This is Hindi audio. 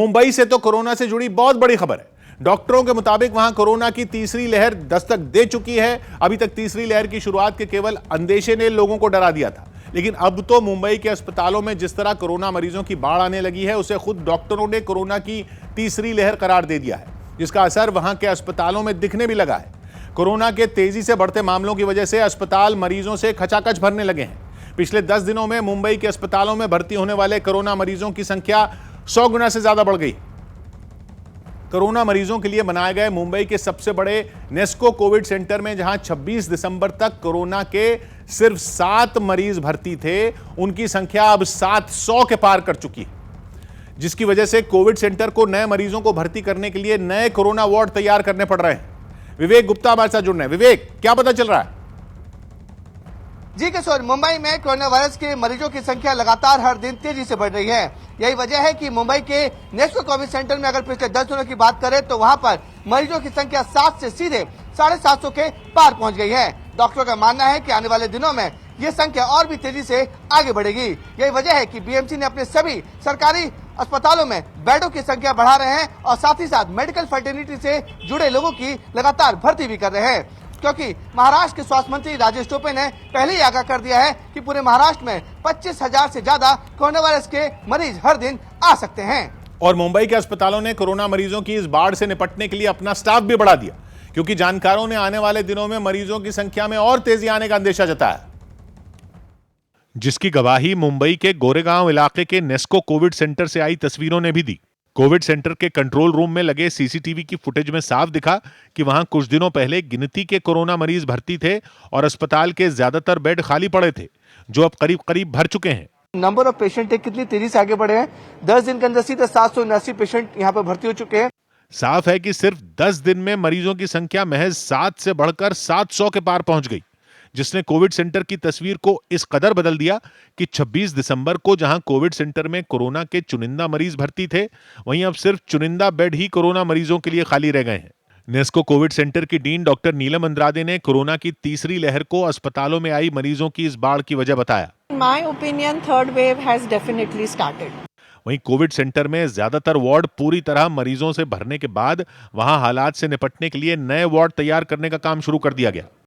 मुंबई से तो कोरोना से जुड़ी बहुत बड़ी खबर है। डॉक्टरों के मुताबिक वहां कोरोना की तीसरी लहर दस्तक दे चुकी है। अभी तक तीसरी लहर की शुरुआत के केवल अंदेशे ने लोगों को डरा दिया था, लेकिन अब तो मुंबई के अस्पतालों में जिस तरह कोरोना मरीजों की बाढ़ आने लगी है, उसे खुद डॉक्टरों ने कोरोना की तीसरी लहर करार दे दिया है, जिसका असर वहां के अस्पतालों में दिखने भी लगा है। कोरोना के तेजी से बढ़ते मामलों की वजह से अस्पताल मरीजों से खचाखच भरने लगे हैं। पिछले 10 दिनों में मुंबई के अस्पतालों में भर्ती होने वाले कोरोना मरीजों की संख्या 100 गुना से ज्यादा बढ़ गई। कोरोना मरीजों के लिए बनाए गए मुंबई के सबसे बड़े नेस्को कोविड सेंटर में जहां 26 दिसंबर तक कोरोना के सिर्फ 7 मरीज भर्ती थे, उनकी संख्या अब 700 के पार कर चुकी है, जिसकी वजह से कोविड सेंटर को नए मरीजों को भर्ती करने के लिए नए कोरोना वार्ड तैयार करने पड़ रहे हैं। विवेक गुप्ता हमारे साथ जुड़ रहे हैं। विवेक, क्या पता चल रहा है? जी किशोर, मुंबई में कोरोना वायरस के मरीजों की संख्या लगातार हर दिन तेजी से बढ़ रही है। यही वजह है कि मुंबई के नेस्को कोविड सेंटर में अगर पिछले 10 दिनों की बात करें तो वहां पर मरीजों की संख्या 7 से सीधे 750 के पार पहुंच गई है। डॉक्टरों का मानना है कि आने वाले दिनों में ये संख्या और भी तेजी से आगे बढ़ेगी। यही वजह है कि बीएमसी ने अपने सभी सरकारी अस्पतालों में बेडों की संख्या बढ़ा रहे हैं और साथ ही साथ मेडिकल फर्टिलिटी से जुड़े लोगों की लगातार भर्ती भी कर रहे हैं, क्योंकि महाराष्ट्र के स्वास्थ्य मंत्री राजेश टोपे ने पहले ही आगाह कर दिया है कि पूरे महाराष्ट्र में 25,000 से ज्यादा कोरोना वायरस के मरीज हर दिन आ सकते हैं। और मुंबई के अस्पतालों ने कोरोना मरीजों की इस बाढ़ से निपटने के लिए अपना स्टाफ भी बढ़ा दिया, क्योंकि जानकारों ने आने वाले दिनों में मरीजों की संख्या में और तेजी आने का अंदेशा जताया, जिसकी गवाही मुंबई के गोरेगांव इलाके के नेस्को कोविड सेंटर से आई तस्वीरों ने भी दी। कोविड सेंटर के कंट्रोल रूम में लगे सीसीटीवी की फुटेज में साफ दिखा कि वहां कुछ दिनों पहले गिनती के कोरोना मरीज भर्ती थे और अस्पताल के ज्यादातर बेड खाली पड़े थे, जो अब करीब करीब भर चुके हैं। नंबर ऑफ पेशेंट कितनी तेजी से आगे बढ़े हैं। 10 दिन के अंदर सीधे 779 पेशेंट यहाँ पर भर्ती हो चुके हैं। साफ है कि सिर्फ 10 दिन में मरीजों की संख्या महज 7 से बढ़कर 700 के पार पहुंच गई, जिसने कोविड सेंटर की तस्वीर को इस कदर बदल दिया कि 26 दिसंबर को जहां कोविड सेंटर में कोरोना के चुनिंदा मरीज भर्ती थे, वहीं अब सिर्फ चुनिंदा बेड ही कोरोना मरीजों के लिए खाली रह गए हैं। नेस्को कोविड सेंटर की डीन डॉक्टर नीलम अंद्रादे ने कोरोना की तीसरी लहर को अस्पतालों में आई मरीजों की इस बाढ़ की वजह बताया। My opinion, third wave has definitely started. वहीं कोविड सेंटर में ज्यादातर वार्ड पूरी तरह मरीजों से भरने के बाद वहां हालात से निपटने के लिए नए वार्ड तैयार करने का काम शुरू कर दिया गया।